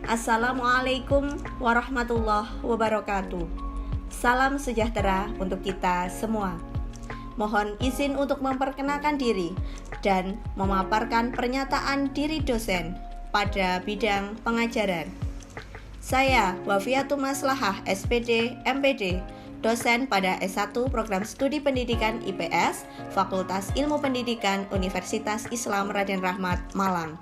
Assalamualaikum warahmatullahi wabarakatuh. Salam sejahtera untuk kita semua. Mohon izin untuk memperkenalkan diri dan memaparkan pernyataan diri dosen pada bidang pengajaran. Saya Wafiatul Maslahah SPD MPD, dosen pada S1 Program Studi Pendidikan IPS, Fakultas Ilmu Pendidikan Universitas Islam Raden Rahmat, Malang.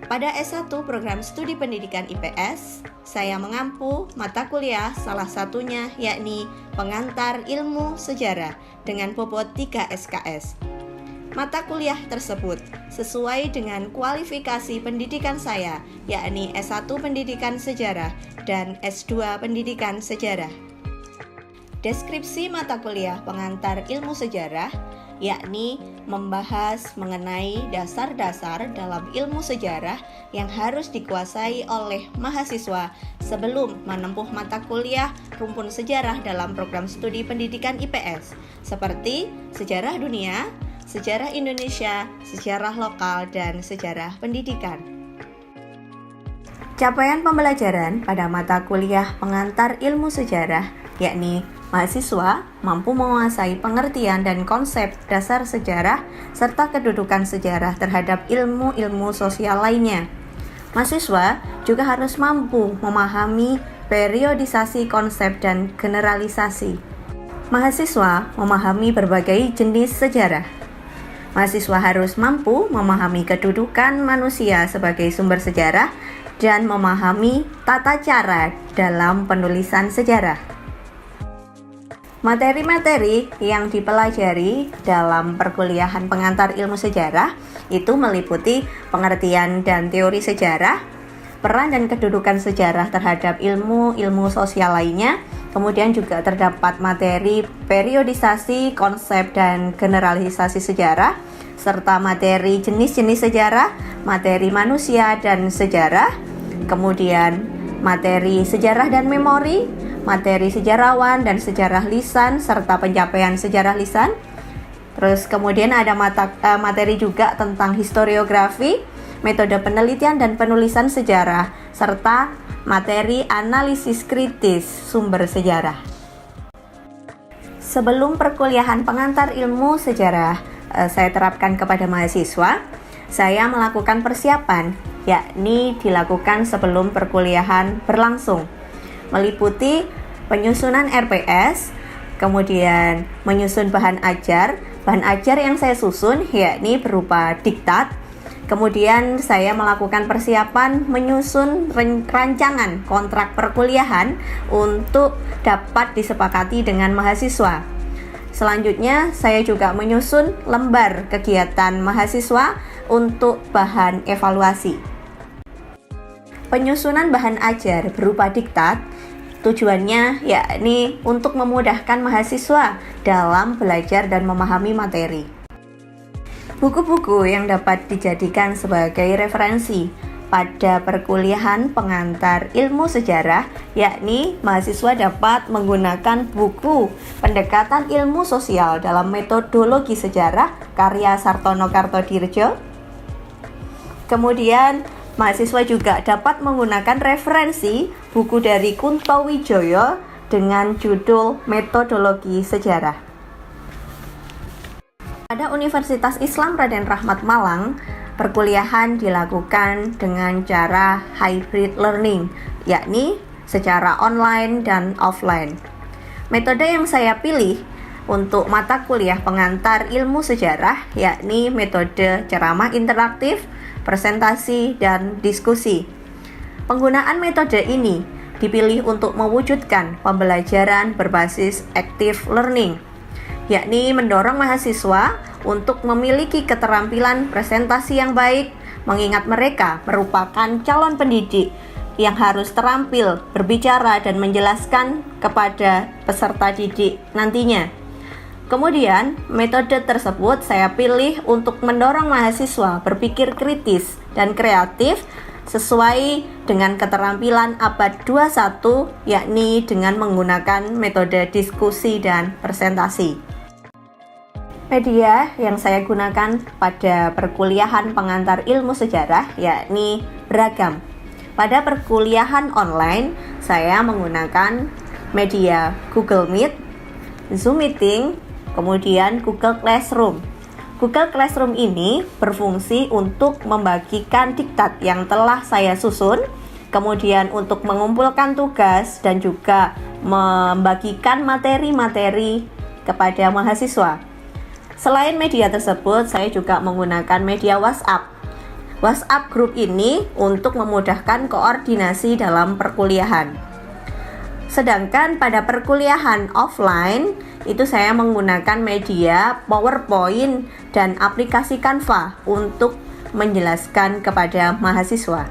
Pada S1 Program Studi Pendidikan IPS, saya mengampu mata kuliah salah satunya yakni Pengantar Ilmu Sejarah dengan bobot 3 SKS. Mata kuliah tersebut sesuai dengan kualifikasi pendidikan saya, yakni S1 Pendidikan Sejarah dan S2 Pendidikan Sejarah. Deskripsi mata kuliah Pengantar Ilmu Sejarah yakni membahas mengenai dasar-dasar dalam ilmu sejarah yang harus dikuasai oleh mahasiswa sebelum menempuh mata kuliah rumpun sejarah dalam program studi pendidikan IPS seperti sejarah dunia, sejarah Indonesia, sejarah lokal, dan sejarah pendidikan. Capaian pembelajaran pada mata kuliah Pengantar Ilmu Sejarah yakni mahasiswa mampu menguasai pengertian dan konsep dasar sejarah serta kedudukan sejarah terhadap ilmu-ilmu sosial lainnya. Mahasiswa juga harus mampu memahami periodisasi konsep dan generalisasi. Mahasiswa memahami berbagai jenis sejarah. Mahasiswa harus mampu memahami kedudukan manusia sebagai sumber sejarah dan memahami tata cara dalam penulisan sejarah. Materi-materi yang dipelajari dalam perkuliahan pengantar ilmu sejarah itu meliputi pengertian dan teori sejarah, peran dan kedudukan sejarah terhadap ilmu-ilmu sosial lainnya, kemudian juga terdapat materi periodisasi, konsep, dan generalisasi sejarah, serta materi jenis-jenis sejarah, materi manusia dan sejarah, kemudian materi sejarah dan memori, materi sejarawan dan sejarah lisan serta pencapaian sejarah lisan. Terus kemudian ada materi juga tentang historiografi, metode penelitian dan penulisan sejarah, serta materi analisis kritis sumber sejarah. Sebelum perkuliahan pengantar ilmu sejarah saya terapkan kepada mahasiswa, saya melakukan persiapan, yakni dilakukan sebelum perkuliahan berlangsung, meliputi penyusunan RPS, kemudian menyusun bahan ajar. Bahan ajar yang saya susun yakni berupa diktat. Kemudian saya melakukan persiapan menyusun rancangan kontrak perkuliahan untuk dapat disepakati dengan mahasiswa. Selanjutnya saya juga menyusun lembar kegiatan mahasiswa untuk bahan evaluasi. Penyusunan bahan ajar berupa diktat tujuannya yakni untuk memudahkan mahasiswa dalam belajar dan memahami materi. Buku-buku yang dapat dijadikan sebagai referensi pada perkuliahan pengantar ilmu sejarah yakni mahasiswa dapat menggunakan buku Pendekatan Ilmu Sosial dalam Metodologi Sejarah karya Sartono Kartodirjo. Kemudian mahasiswa juga dapat menggunakan referensi buku dari Kunto Wijoyo dengan judul Metodologi Sejarah. Pada Universitas Islam Raden Rahmat Malang, perkuliahan dilakukan dengan cara hybrid learning, yakni secara online dan offline. Metode yang saya pilih untuk mata kuliah pengantar ilmu sejarah yakni metode ceramah interaktif, presentasi, dan diskusi. Penggunaan metode ini dipilih untuk mewujudkan pembelajaran berbasis active learning, yakni mendorong mahasiswa untuk memiliki keterampilan presentasi yang baik, mengingat mereka merupakan calon pendidik yang harus terampil berbicara dan menjelaskan kepada peserta didik nantinya. Kemudian, metode tersebut saya pilih untuk mendorong mahasiswa berpikir kritis dan kreatif sesuai dengan keterampilan abad 21, yakni dengan menggunakan metode diskusi dan presentasi. Media yang saya gunakan pada perkuliahan pengantar ilmu sejarah yakni beragam. Pada perkuliahan online, saya menggunakan media Google Meet, Zoom Meeting, kemudian Google Classroom. Google Classroom ini berfungsi untuk membagikan diktat yang telah saya susun, kemudian untuk mengumpulkan tugas dan juga membagikan materi-materi kepada mahasiswa. Selain media tersebut, saya juga menggunakan media WhatsApp. WhatsApp group ini untuk memudahkan koordinasi dalam perkuliahan. Sedangkan pada perkuliahan offline, itu saya menggunakan media PowerPoint dan aplikasi Canva untuk menjelaskan kepada mahasiswa.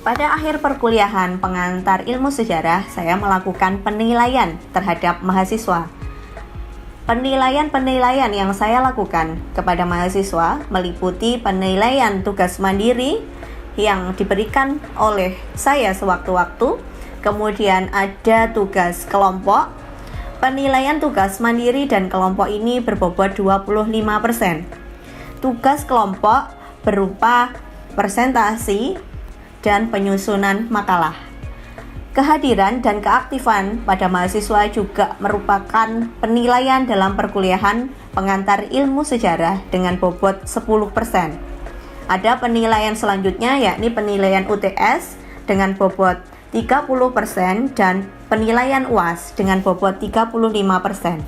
Pada akhir perkuliahan pengantar ilmu sejarah, saya melakukan penilaian terhadap mahasiswa. Penilaian-penilaian yang saya lakukan kepada mahasiswa meliputi penilaian tugas mandiri yang diberikan oleh saya sewaktu-waktu, kemudian ada tugas kelompok. Penilaian tugas mandiri dan kelompok ini berbobot 25%. Tugas kelompok berupa presentasi dan penyusunan makalah. Kehadiran dan keaktifan pada mahasiswa juga merupakan penilaian dalam perkuliahan pengantar ilmu sejarah dengan bobot 10%. Ada penilaian selanjutnya yakni penilaian UTS dengan bobot 30% dan penilaian UAS dengan bobot 35%.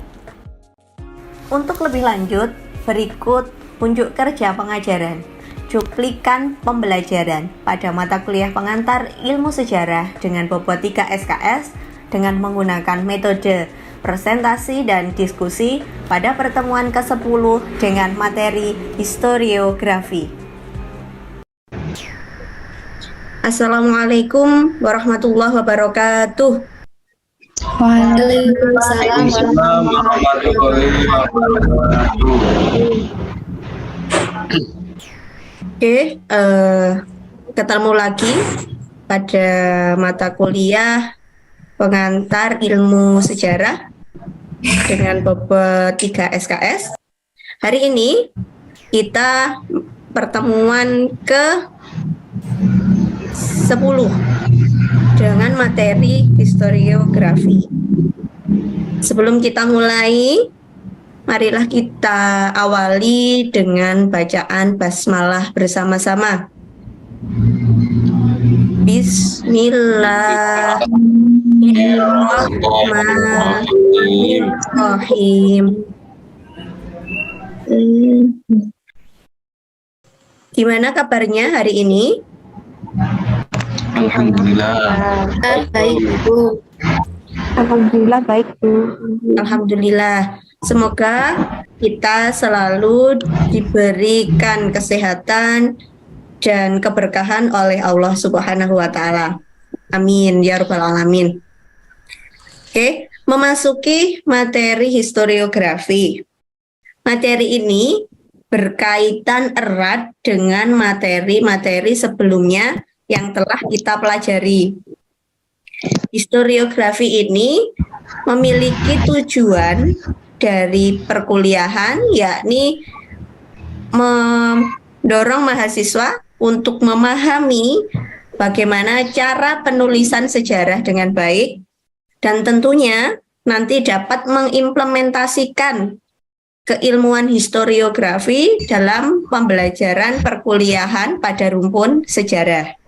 Untuk lebih lanjut, berikut unjuk kerja pengajaran. Cuplikan pembelajaran pada mata kuliah pengantar ilmu sejarah dengan bobot 3 SKS dengan menggunakan metode presentasi dan diskusi pada pertemuan ke-10 dengan materi historiografi. Assalamualaikum warahmatullahi wabarakatuh. Waalaikumsalam warahmatullahi wabarakatuh. Oke, ketemu lagi pada mata kuliah pengantar ilmu sejarah dengan bobot 3 SKS. Hari ini kita pertemuan ke 10 dengan materi historiografi. Sebelum kita mulai, marilah kita awali dengan bacaan basmalah bersama-sama. Bismillahirrahmanirrahim. Gimana kabarnya hari ini? Alhamdulillah. Baik, Bu. Alhamdulillah baik, Bu. Alhamdulillah. Semoga kita selalu diberikan kesehatan dan keberkahan oleh Allah Subhanahu wa Ta'ala. Amin ya Rabbal Alamin. Oke, memasuki materi historiografi. Materi ini berkaitan erat dengan materi-materi sebelumnya yang telah kita pelajari. Historiografi ini memiliki tujuan dari perkuliahan, yakni mendorong mahasiswa untuk memahami bagaimana cara penulisan sejarah dengan baik dan tentunya nanti dapat mengimplementasikan keilmuan historiografi dalam pembelajaran perkuliahan pada rumpun sejarah.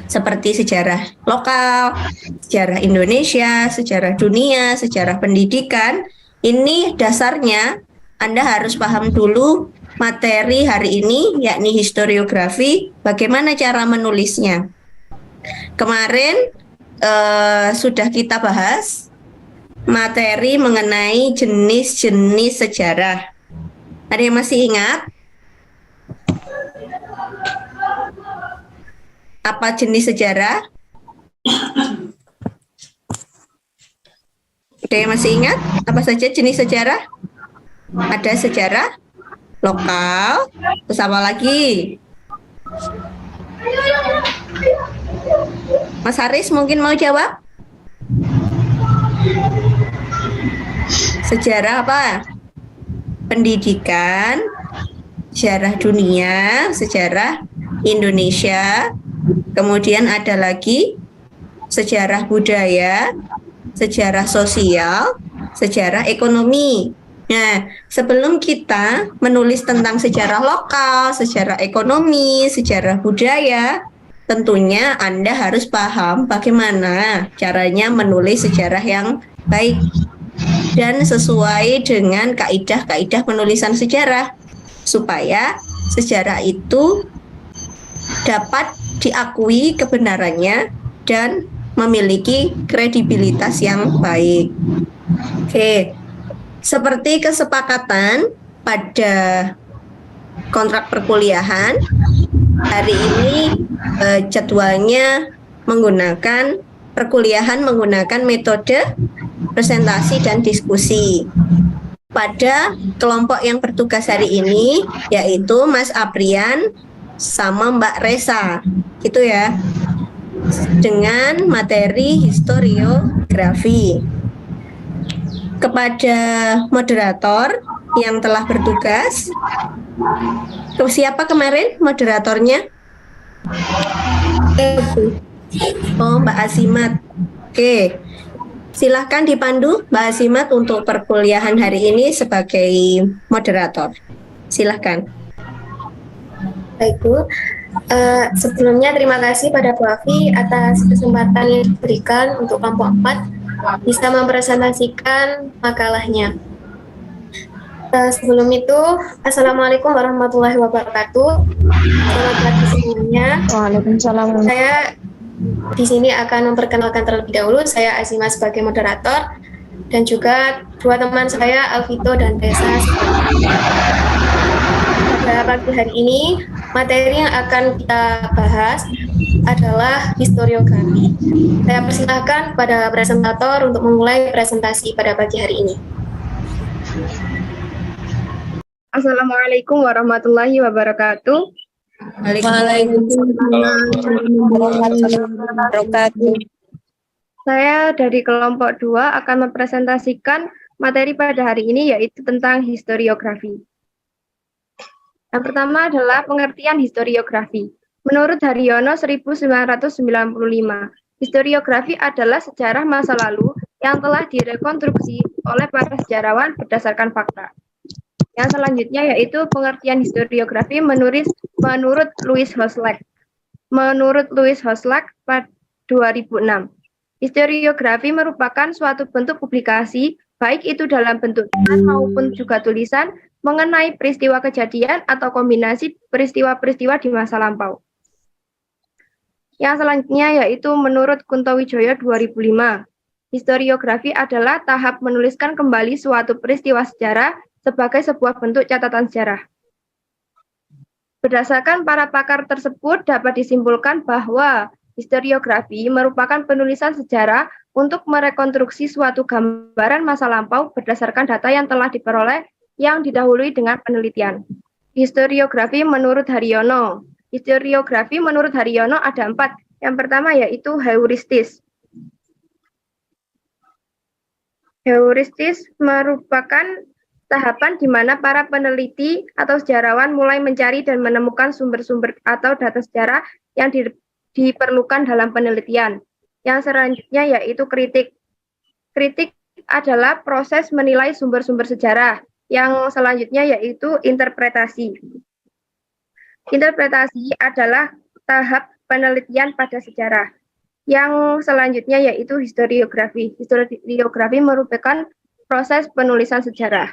Seperti sejarah lokal, sejarah Indonesia, sejarah dunia, sejarah pendidikan. Ini dasarnya Anda harus paham dulu materi hari ini, yakni historiografi, bagaimana cara menulisnya. Kemarin sudah kita bahas materi mengenai jenis-jenis sejarah. Ada yang masih ingat? Apa jenis sejarah? Ada yang masih ingat? Apa saja jenis sejarah? Ada sejarah lokal, terus apa lagi? Mas Haris mungkin mau jawab? Sejarah apa? Pendidikan, sejarah dunia, sejarah Indonesia, Kemudian ada lagi sejarah budaya, sejarah sosial, sejarah ekonomi. Nah, sebelum kita menulis tentang sejarah lokal, sejarah ekonomi, sejarah budaya, tentunya Anda harus paham bagaimana caranya menulis sejarah yang baik dan sesuai dengan kaidah-kaidah penulisan sejarah, supaya sejarah itu dapat diakui kebenarannya dan memiliki kredibilitas yang baik. Oke, seperti kesepakatan pada kontrak perkuliahan, hari ini jadwalnya menggunakan perkuliahan menggunakan metode presentasi dan diskusi. Pada kelompok yang bertugas hari ini yaitu Mas Aprian sama Mbak Resa, gitu ya, dengan materi historiografi. Kepada moderator yang telah bertugas, siapa kemarin moderatornya? Oh, Mbak Azimat. Oke, silahkan dipandu Mbak Azimat untuk perkuliahan hari ini sebagai moderator. Silahkan. Baik Bu, sebelumnya terima kasih pada Bu Afi atas kesempatan yang diberikan untuk kelompok 4 bisa mempresentasikan makalahnya. Sebelum itu, Assalamualaikum warahmatullahi wabarakatuh. Selamat pagi semuanya. Waalaikumsalam. Saya di sini akan memperkenalkan terlebih dahulu. Saya Azima sebagai moderator dan juga dua teman saya, Alvito dan Tessa. Pada pagi hari ini, materi yang akan kita bahas adalah historiografi. Saya persilahkan pada presentator untuk memulai presentasi pada pagi hari ini. Assalamualaikum warahmatullahi wabarakatuh. Saya dari kelompok 2 akan mempresentasikan materi pada hari ini yaitu tentang historiografi. Yang pertama adalah pengertian historiografi. Menurut Haryono 1995, historiografi adalah sejarah masa lalu yang telah direkonstruksi oleh para sejarawan berdasarkan fakta. Yang selanjutnya yaitu pengertian historiografi menurut Louis Hoselak. Menurut Louis Hoselak pada 2006, historiografi merupakan suatu bentuk publikasi, baik itu dalam bentuk tulisan maupun juga tulisan, mengenai peristiwa kejadian atau kombinasi peristiwa-peristiwa di masa lampau. Yang selanjutnya yaitu menurut Kuntowijoyo 2005, historiografi adalah tahap menuliskan kembali suatu peristiwa sejarah sebagai sebuah bentuk catatan sejarah. Berdasarkan para pakar tersebut dapat disimpulkan bahwa historiografi merupakan penulisan sejarah untuk merekonstruksi suatu gambaran masa lampau berdasarkan data yang telah diperoleh yang didahului dengan penelitian. Historiografi menurut Haryono. Historiografi menurut Haryono ada 4. Yang pertama yaitu heuristis. Heuristis merupakan tahapan di mana para peneliti atau sejarawan mulai mencari dan menemukan sumber-sumber atau data sejarah yang diperlukan dalam penelitian. Yang selanjutnya yaitu kritik. Kritik adalah proses menilai sumber-sumber sejarah. Yang selanjutnya yaitu interpretasi. Interpretasi adalah tahap penelitian pada sejarah. Yang selanjutnya yaitu historiografi. Historiografi merupakan proses penulisan sejarah.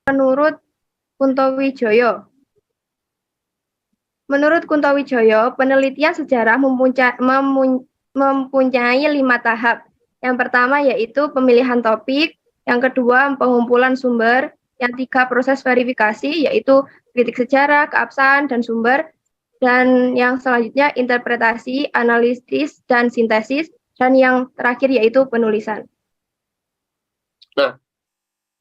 Menurut Kuntowijoyo. Menurut Kuntowijoyo, penelitian sejarah mempunyai 5 tahap. Yang pertama yaitu pemilihan topik, yang kedua pengumpulan sumber, yang 3 proses verifikasi yaitu kritik sejarah, keabsahan, dan sumber, dan yang selanjutnya interpretasi, analisis, dan sintesis, dan yang terakhir yaitu penulisan. Nah,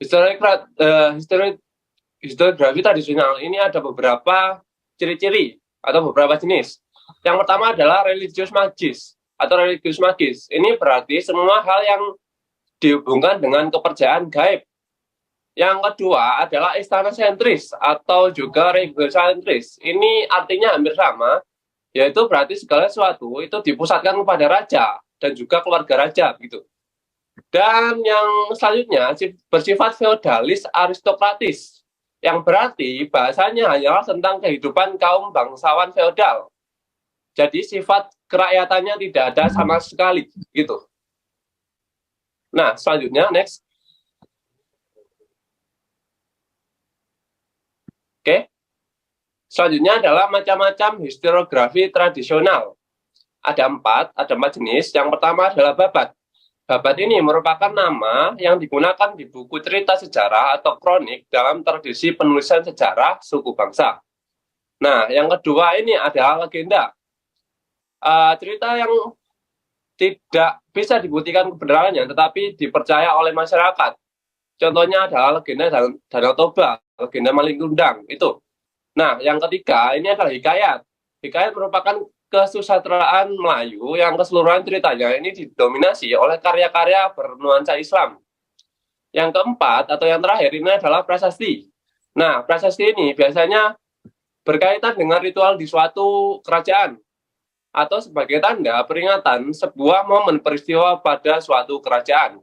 historiografi tradisional ini ada beberapa ciri-ciri atau beberapa jenis. Yang pertama adalah religius magis atau religius magis. Ini berarti semua hal yang dihubungkan dengan kepercayaan gaib. Yang kedua adalah istana sentris atau juga regosentris. Ini artinya hampir sama, yaitu berarti segala sesuatu itu dipusatkan kepada raja dan juga keluarga raja gitu. Dan yang selanjutnya bersifat feodalis aristokratis, yang berarti bahasanya hanyalah tentang kehidupan kaum bangsawan feodal. Jadi sifat kerakyatannya tidak ada sama sekali gitu. Nah, selanjutnya next. Oke. Selanjutnya adalah macam-macam historiografi tradisional. Ada empat jenis. Yang pertama adalah babat. Babat ini merupakan nama yang digunakan di buku cerita sejarah atau kronik dalam tradisi penulisan sejarah suku bangsa. Nah, yang kedua ini adalah legenda. Cerita yang tidak bisa dibuktikan kebenarannya, tetapi dipercaya oleh masyarakat. Contohnya adalah legenda Danau Toba, legenda Maling Kundang, itu. Nah, yang ketiga ini adalah hikayat. Hikayat merupakan kesusastraan Melayu yang keseluruhan ceritanya ini didominasi oleh karya-karya bernuansa Islam. Yang keempat atau yang terakhir ini adalah prasasti. Nah, prasasti ini biasanya berkaitan dengan ritual di suatu kerajaan atau sebagai tanda peringatan sebuah momen peristiwa pada suatu kerajaan.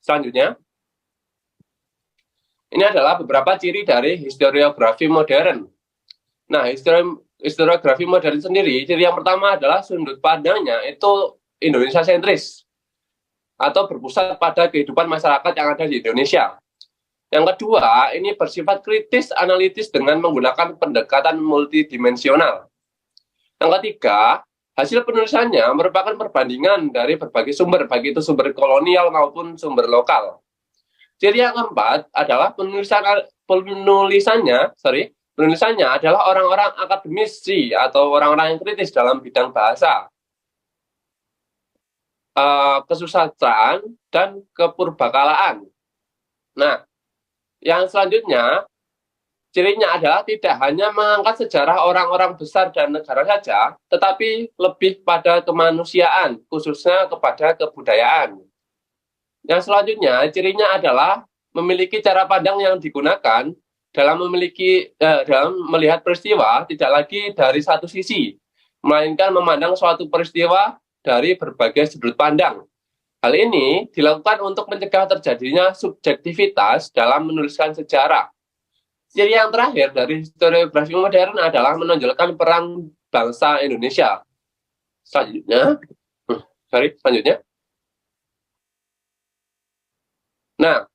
Selanjutnya, ini adalah beberapa ciri dari historiografi modern. Nah, historiografi modern sendiri, ciri yang pertama adalah sudut pandangnya itu Indonesia sentris atau berpusat pada kehidupan masyarakat yang ada di Indonesia. Yang kedua, ini bersifat kritis analitis dengan menggunakan pendekatan multidimensional. Yang ketiga, hasil penulisannya merupakan perbandingan dari berbagai sumber, baik itu sumber kolonial maupun sumber lokal. Ciri yang keempat adalah penulisannya adalah orang-orang akademisi atau orang-orang yang kritis dalam bidang bahasa, kesusastraan, dan kepurbakalaan. Nah, yang selanjutnya, cirinya adalah tidak hanya mengangkat sejarah orang-orang besar dan negara saja, tetapi lebih pada kemanusiaan, khususnya kepada kebudayaan. Yang selanjutnya, cirinya adalah memiliki cara pandang yang digunakan dalam melihat peristiwa tidak lagi dari satu sisi, melainkan memandang suatu peristiwa dari berbagai sudut pandang. Hal ini dilakukan untuk mencegah terjadinya subjektivitas dalam menuliskan sejarah. Ciri yang terakhir dari historiografi modern adalah menonjolkan peran bangsa Indonesia. Selanjutnya. Nah,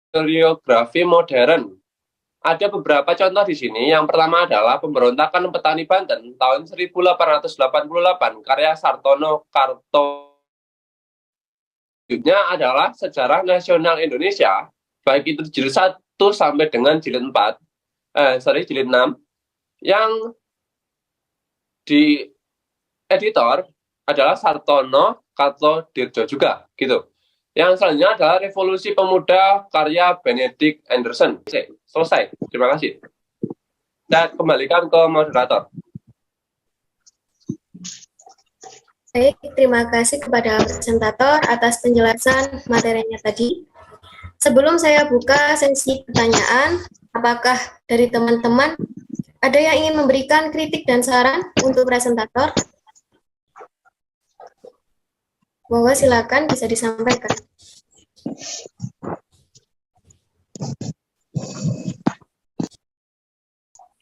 historiografi modern. Ada beberapa contoh di sini. Yang pertama adalah Pemberontakan Petani Banten tahun 1888 karya Sartono Karto. Selanjutnya adalah Sejarah Nasional Indonesia, baik itu jilid 1 sampai dengan jilid 6, yang di editor adalah Sartono Karto Dirjo juga, gitu. Yang selanjutnya adalah Revolusi Pemuda karya Benedict Anderson. Selesai. Terima kasih. Dan kembalikan ke moderator. Baik, terima kasih kepada presentator atas penjelasan materinya tadi. Sebelum saya buka sesi pertanyaan, apakah dari teman-teman ada yang ingin memberikan kritik dan saran untuk presentator? Monggo silakan bisa disampaikan.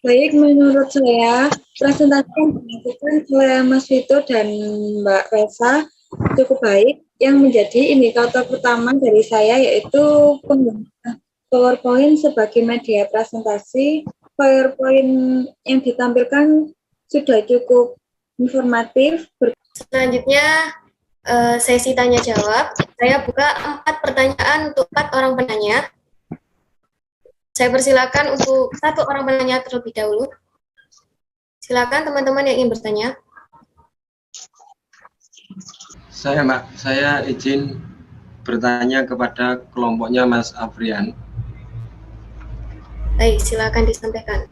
Baik, menurut saya presentasi yang dilakukan oleh Mas Vito dan Mbak Resa cukup baik. Yang menjadi indikator pertama dari saya yaitu penggunaan PowerPoint sebagai media presentasi. PowerPoint yang ditampilkan sudah cukup informatif. Selanjutnya sesi tanya jawab. Saya buka 4 pertanyaan untuk 4 orang penanya. Saya persilakan untuk 1 orang penanya terlebih dahulu. Silakan teman-teman yang ingin bertanya. Saya izin bertanya kepada kelompoknya Mas Afrian. Baik, silakan disampaikan.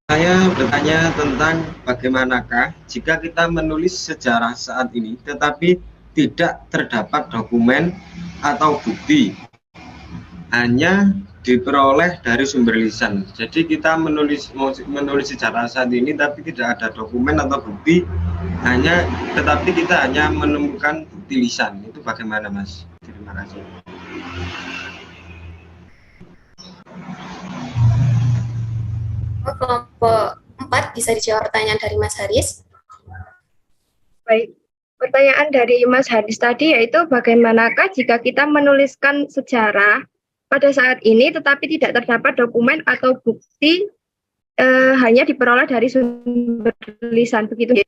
Saya bertanya tentang bagaimanakah jika kita menulis sejarah saat ini, tetapi tidak terdapat dokumen atau bukti, hanya diperoleh dari sumber lisan. Jadi kita menulis sejarah saat ini tapi tidak ada dokumen atau bukti, tetapi kita hanya menemukan bukti lisan. Itu bagaimana, Mas? Terima kasih. Kelompok 4 bisa dijawab pertanyaan dari Mas Haris. Baik, pertanyaan dari Mas Haris tadi yaitu bagaimanakah jika kita menuliskan sejarah pada saat ini tetapi tidak terdapat dokumen atau bukti, hanya diperoleh dari sumber lisan, begitu?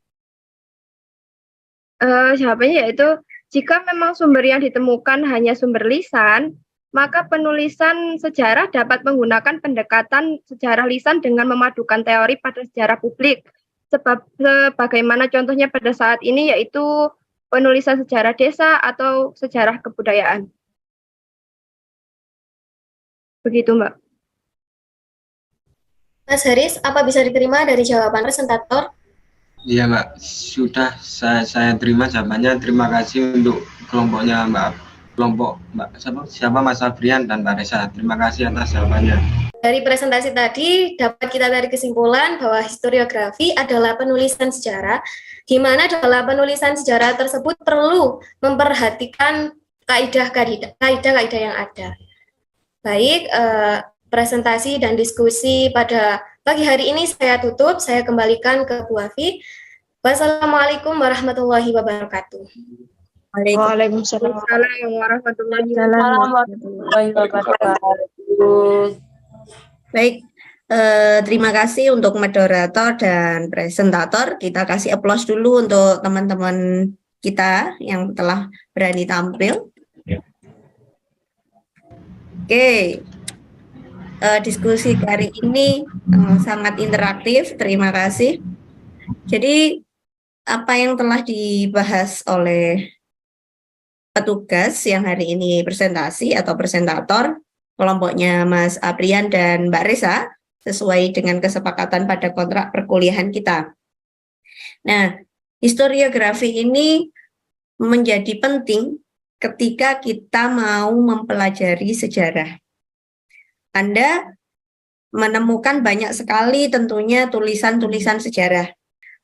Jawabannya yaitu jika memang sumber yang ditemukan hanya sumber lisan, maka penulisan sejarah dapat menggunakan pendekatan sejarah lisan dengan memadukan teori pada sejarah publik. Sebagaimana contohnya pada saat ini yaitu penulisan sejarah desa atau sejarah kebudayaan. Begitu, Mbak. Mas Haris, apa bisa diterima dari jawaban presentator? Iya, Mbak, sudah saya terima jawabannya. Terima kasih untuk kelompoknya siapa Mas Afrian dan Mbak Resa. Terima kasih atas jawabannya. Dari presentasi tadi dapat kita tarik kesimpulan bahwa historiografi adalah penulisan sejarah, di mana dalam penulisan sejarah tersebut perlu memperhatikan kaidah-kaidah yang ada. Baik, presentasi dan diskusi pada pagi hari ini saya tutup. Saya kembalikan ke Bu Afi. Wassalamualaikum warahmatullahi wabarakatuh. Waalaikumsalam warahmatullahi wabarakatuh. Baik, terima kasih untuk moderator dan presentator. Kita kasih aplaus dulu untuk teman-teman kita yang telah berani tampil. Oke, diskusi hari ini sangat interaktif. Terima kasih. Jadi, apa yang telah dibahas oleh petugas yang hari ini presentasi atau presentator, kelompoknya Mas Aprian dan Mbak Resa, sesuai dengan kesepakatan pada kontrak perkuliahan kita. Nah, historiografi ini menjadi penting ketika kita mau mempelajari sejarah. Anda menemukan banyak sekali tentunya tulisan-tulisan sejarah.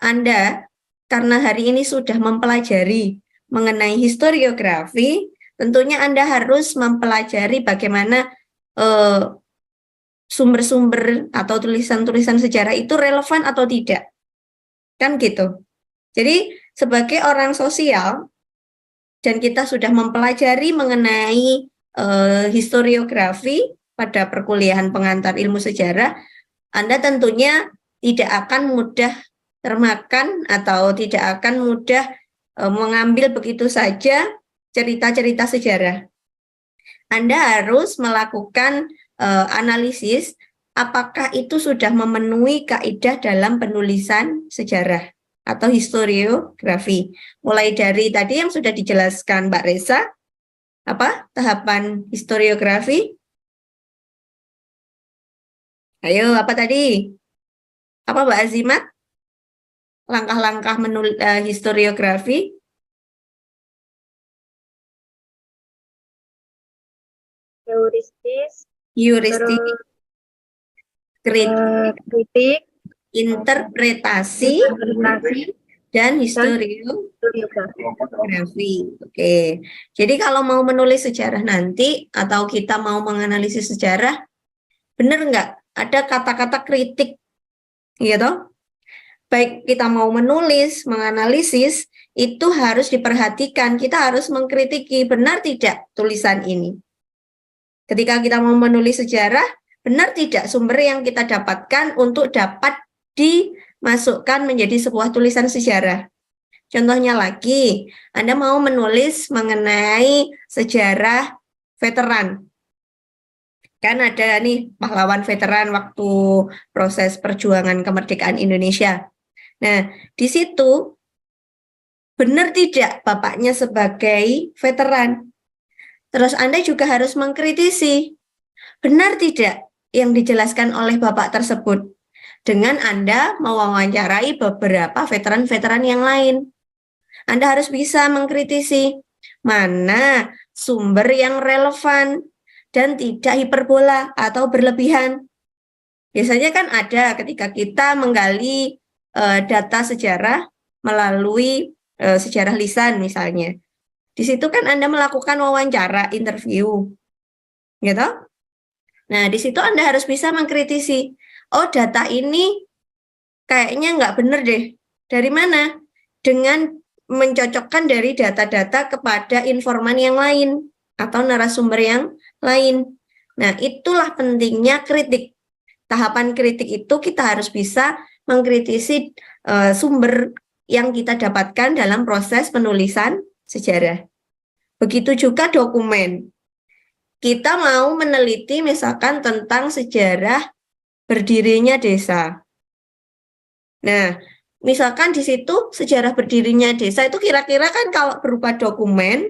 Anda, karena hari ini sudah mempelajari mengenai historiografi, tentunya Anda harus mempelajari bagaimana sumber-sumber atau tulisan-tulisan sejarah itu relevan atau tidak. Kan gitu. Jadi, sebagai orang sosial, dan kita sudah mempelajari mengenai historiografi pada perkuliahan pengantar ilmu sejarah, Anda tentunya tidak akan mudah termakan atau tidak akan mudah mengambil begitu saja cerita-cerita sejarah. Anda harus melakukan analisis apakah itu sudah memenuhi kaidah dalam penulisan sejarah atau historiografi. Mulai dari tadi yang sudah dijelaskan Mbak Resa, apa tahapan historiografi? Ayo, apa tadi? Apa Mbak Azimat? Langkah-langkah menulis historiografi? Heuristik, kritik, interpretasi, dan historiografi. Oke. Jadi kalau mau menulis sejarah nanti atau kita mau menganalisis sejarah, benar nggak ada kata-kata kritik, gitu? Baik kita mau menulis, menganalisis, itu harus diperhatikan. Kita harus mengkritiki benar tidak tulisan ini. Ketika kita mau menulis sejarah, benar tidak sumber yang kita dapatkan untuk dapat dimasukkan menjadi sebuah tulisan sejarah. Contohnya lagi, Anda mau menulis mengenai sejarah veteran. Kan ada nih pahlawan veteran waktu proses perjuangan kemerdekaan Indonesia. Nah, di situ benar tidak bapaknya sebagai veteran? Terus Anda juga harus mengkritisi, benar tidak yang dijelaskan oleh bapak tersebut? Dengan Anda mewawancarai beberapa veteran-veteran yang lain. Anda harus bisa mengkritisi mana sumber yang relevan dan tidak hiperbola atau berlebihan. Biasanya kan ada ketika kita menggali data sejarah melalui sejarah lisan misalnya. Di situ kan Anda melakukan wawancara, interview, gitu. Nah, di situ Anda harus bisa mengkritisi. Oh, data ini kayaknya nggak benar deh. Dari mana? Dengan mencocokkan dari data-data kepada informan yang lain atau narasumber yang lain. Nah, itulah pentingnya kritik. Tahapan kritik itu kita harus bisa mengkritisi sumber yang kita dapatkan dalam proses penulisan sejarah. Begitu juga dokumen. Kita mau meneliti misalkan tentang sejarah berdirinya desa. Nah, misalkan di situ sejarah berdirinya desa itu kira-kira kan kalau berupa dokumen,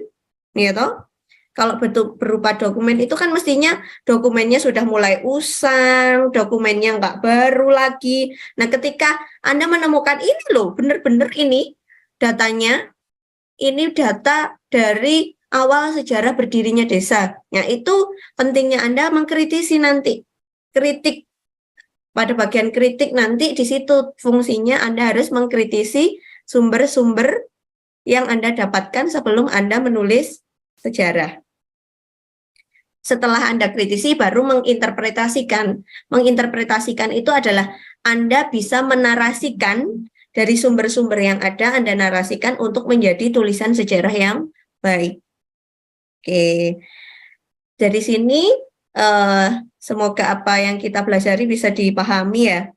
ya toh? Kalau berupa dokumen itu kan mestinya dokumennya sudah mulai usang, dokumennya nggak baru lagi. Nah, ketika Anda menemukan ini loh, benar-benar ini datanya, ini data dari awal sejarah berdirinya desa. Nah, itu pentingnya Anda mengkritisi nanti. Kritik. Pada bagian kritik nanti di situ fungsinya Anda harus mengkritisi sumber-sumber yang Anda dapatkan sebelum Anda menulis sejarah. Setelah Anda kritisi baru menginterpretasikan. Menginterpretasikan itu adalah Anda bisa menarasikan dari sumber-sumber yang ada, Anda narasikan untuk menjadi tulisan sejarah yang baik. Oke, dari sini semoga apa yang kita pelajari bisa dipahami ya,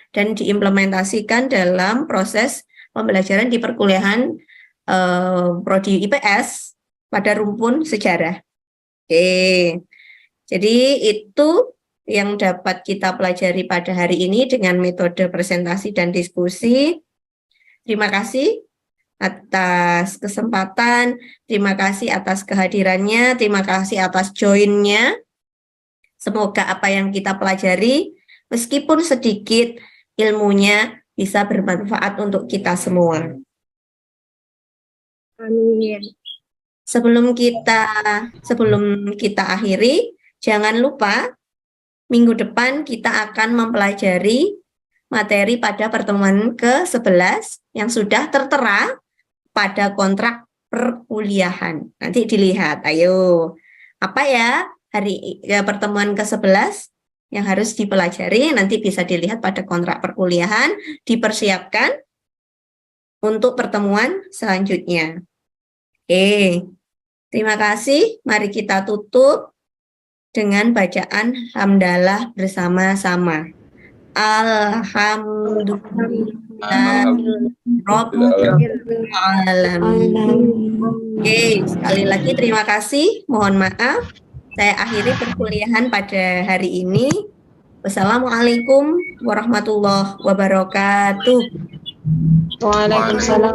dan diimplementasikan dalam proses pembelajaran di perkuliahan Prodi IPS pada rumpun sejarah. Oke, jadi itu yang dapat kita pelajari pada hari ini dengan metode presentasi dan diskusi. Terima kasih atas kesempatan, terima kasih atas kehadirannya, terima kasih atas join-nya. Semoga apa yang kita pelajari, meskipun sedikit, ilmunya bisa bermanfaat untuk kita semua. Amin. Sebelum kita akhiri, jangan lupa minggu depan kita akan mempelajari materi pada pertemuan ke-11 yang sudah tertera pada kontrak perkuliahan. Nanti dilihat, ayo. Apa ya pertemuan ke-11 yang harus dipelajari, nanti bisa dilihat pada kontrak perkuliahan, dipersiapkan untuk pertemuan selanjutnya. Oke, terima kasih. Mari kita tutup dengan bacaan hamdalah bersama-sama. Alhamdulillahirabbil alamin. Oke, sekali lagi terima kasih. Mohon maaf. Saya akhiri perkuliahan pada hari ini. Wassalamualaikum warahmatullahi wabarakatuh. Waalaikumsalam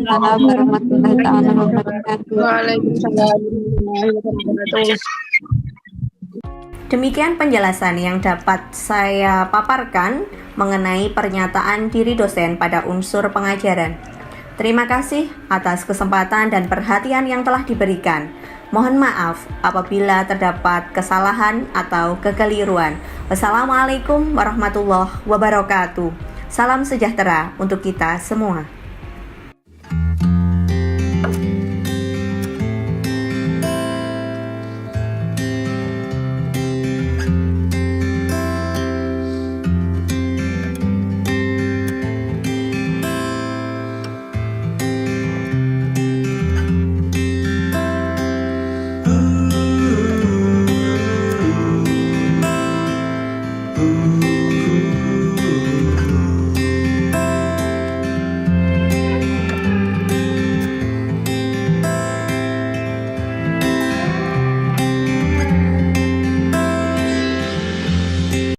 warahmatullahi wabarakatuh. Waalaikumsalam warahmatullahi wabarakatuh. Demikian penjelasan yang dapat saya paparkan mengenai pernyataan diri dosen pada unsur pengajaran. Terima kasih atas kesempatan dan perhatian yang telah diberikan. Mohon maaf apabila terdapat kesalahan atau kekeliruan. Wassalamualaikum warahmatullahi wabarakatuh. Salam sejahtera untuk kita semua.